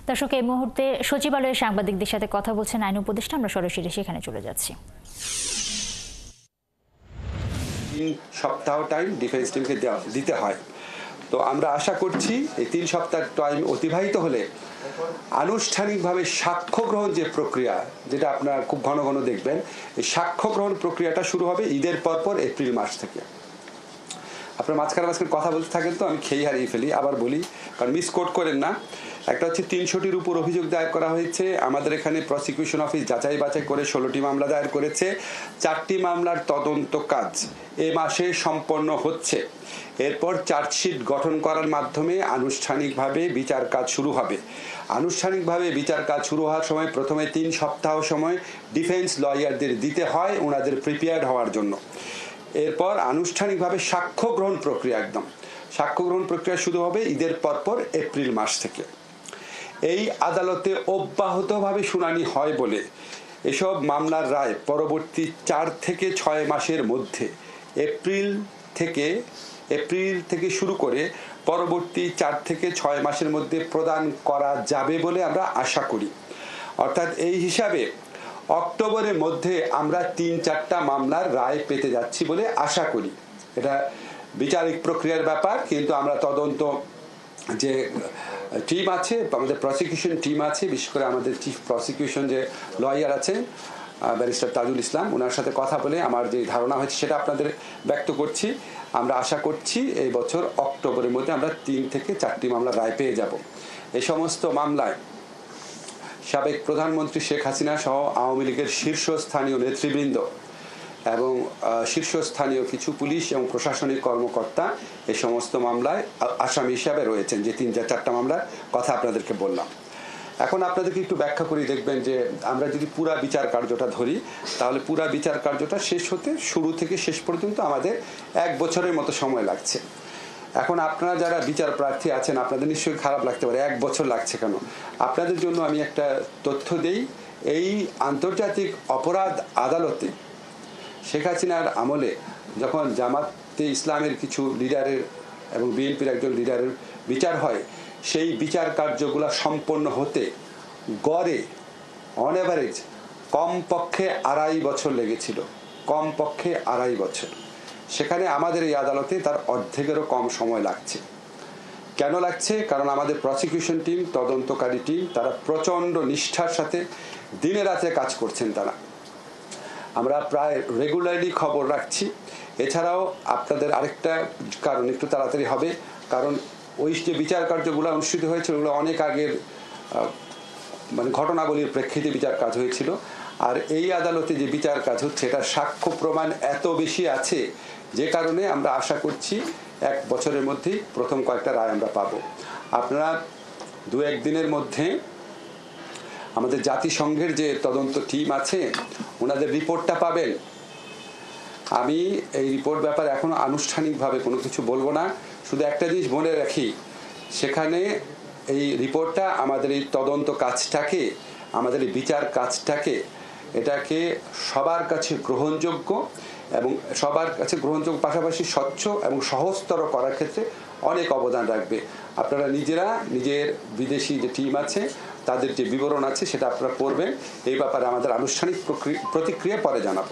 দর্শক, এই মুহূর্তে সচিবালয়ের সাংবাদিকদের সাথে কথা বলছেন আইন উপদেষ্টা। আমরা সরাসরি সেখানে চলে যাচ্ছি। 3 সপ্তাহ টাইম ডিফেন্স টিমকে দিতে হয়। তো আমরা আশা করছি এই 3 সপ্তাহ টাইম অতিবাহিত হলে আনুষ্ঠানিকভাবে সাক্ষ্য গ্রহণ যে প্রক্রিয়া, যেটা আপনারা খুব ঘন ঘন দেখবেন, এই সাক্ষ্য গ্রহণ প্রক্রিয়াটা শুরু হবে ঈদের পরপর এপ্রিল মাস থেকে। আপনার মাঝখানে কথা বলতে থাকেন তো আমি খেয়ে হারিয়ে ফেলি, আবার বলি কারণ মিসকোট করেন না। একটা হচ্ছে 300টির উপর অভিযোগ দায়ের করা হয়েছে। আমাদের এখানে প্রসিকিউশন অফিস যাচাই বাছাই করে 16টি মামলা দায়ের করেছে। 4টি মামলার তদন্ত কাজ এ মাসে সম্পন্ন হচ্ছে। এরপর চার্জশিট গঠন করার মাধ্যমে আনুষ্ঠানিকভাবে বিচার কাজ শুরু হবে। আনুষ্ঠানিকভাবে বিচার কাজ শুরু হওয়ার সময় প্রথমে 3 সপ্তাহ সময় ডিফেন্স লয়ারদের দিতে হয় ওনাদের প্রিপেয়ার্ড হওয়ার জন্য। এরপর আনুষ্ঠানিকভাবে সাক্ষ্য গ্রহণ প্রক্রিয়া, একদম সাক্ষ্য গ্রহণ প্রক্রিয়া শুরু হবে ঈদের পরপর এপ্রিল মাস থেকে। এই আদালতে অব্যাহতভাবে শুনানি হয় বলে এসব মামলার রায় পরবর্তী 4 থেকে 6 মাসের মধ্যে এপ্রিল থেকে শুরু করে পরবর্তী 4 থেকে 6 মাসের মধ্যে প্রদান করা যাবে বলে আমরা আশা করি। অর্থাৎ এই হিসাবে অক্টোবরের মধ্যে আমরা 3-4টা মামলার রায় পেতে যাচ্ছি বলে আশা করি। এটা বিচারিক প্রক্রিয়ার ব্যাপার, কিন্তু আমরা তদন্ত যে টিম আছে, আমাদের প্রসিকিউশন টিম আছে, বিশেষ করে আমাদের চিফ প্রসিকিউশন যে লয়ার আছেন ব্যারিস্টার তাজুল ইসলাম, ওনার সাথে কথা বলে আমার যে ধারণা হয়েছে সেটা আপনাদের ব্যক্ত করছি। আমরা আশা করছি এই বছর অক্টোবরের মধ্যে আমরা 3 থেকে 4টি মামলার রায় পেয়ে যাব। এই সমস্ত মামলায় সাবেক প্রধানমন্ত্রী শেখ হাসিনা সহ আওয়ামী লীগের শীর্ষস্থানীয় নেতৃবৃন্দ এবং শীর্ষস্থানীয় কিছু পুলিশ এবং প্রশাসনিক কর্মকর্তা এই সমস্ত মামলায় আসামি হিসাবে রয়েছেন, যে 3-4টা মামলার কথা আপনাদেরকে বললাম। এখন আপনাদেরকে একটু ব্যাখ্যা করে দেখবেন যে আমরা যদি পুরা বিচার কার্যটা ধরি, তাহলে পুরা বিচার কার্যটা শেষ হতে শুরু থেকে শেষ পর্যন্ত আমাদের 1 বছরের মতো সময় লাগছে। এখন আপনারা যারা বিচার প্রার্থী আছেন, আপনাদের নিশ্চয়ই খারাপ লাগতে পারে 1 বছর লাগছে কেন। আপনাদের জন্য আমি একটা তথ্য দেই। এই আন্তর্জাতিক অপরাধ আদালতে শেখ হাসিনার আমলে যখন জামাতে ইসলামের কিছু লিডারের এবং বিএনপির একজন লিডারের বিচার হয়, সেই বিচার কার্যগুলো সম্পন্ন হতে গড়ে অন অ্যাভারেজ কমপক্ষে 2.5 বছর লেগেছিল, কমপক্ষে 2.5 বছর। সেখানে আমাদের এই আদালতে তার অর্ধেকেরও কম সময় লাগছে। কেন লাগছে? কারণ আমাদের প্রসিকিউশন টিম, তদন্তকারী টিম, তারা প্রচণ্ড নিষ্ঠার সাথে দিনে রাতে কাজ করছেন। তারা আমরা প্রায় রেগুলারলি খবর রাখছি। এছাড়াও আপনাদের আরেকটা কারণ একটু তাড়াতাড়ি হবে, কারণ ওই যে বিচার কার্যগুলো অনুষ্ঠিত হয়েছিল ওগুলো অনেক আগের ঘটনাবলীর প্রেক্ষিতে বিচার কাজ হয়েছিল। আর এই আদালতে যে বিচার কাজ হচ্ছে এটার সাক্ষ্য প্রমাণ এত বেশি আছে, যে কারণে আমরা আশা করছি 1 বছরের মধ্যেই প্রথম কয়েকটা রায় আমরা পাবো। আপনারা 2-1 দিনের মধ্যে আমাদের জাতিসংঘের যে তদন্ত টিম আছে ওনাদের রিপোর্টটা পাবেন। আমি এই রিপোর্ট ব্যাপারে এখনো আনুষ্ঠানিকভাবে কোনো কিছু বলবো না, শুধু একটা জিনিস মনে রাখি, সেখানে এই রিপোর্টটা আমাদের এই তদন্ত কাজটাকে, আমাদের এই বিচার কাজটাকে, এটাকে সবার কাছে গ্রহণযোগ্য এবং সবার কাছে গ্রহণযোগ্য পাশাপাশি স্বচ্ছ এবং সহজতর করার ক্ষেত্রে অনেক অবদান রাখবে। আপনারা নিজেরা নিজের বিদেশি যে টিম আছে তাদের যে বিবরণ আছে সেটা আপনারা পড়বেন। এই ব্যাপারে আমাদের আনুষ্ঠানিক প্রতিক্রিয়া পরে জানাবো।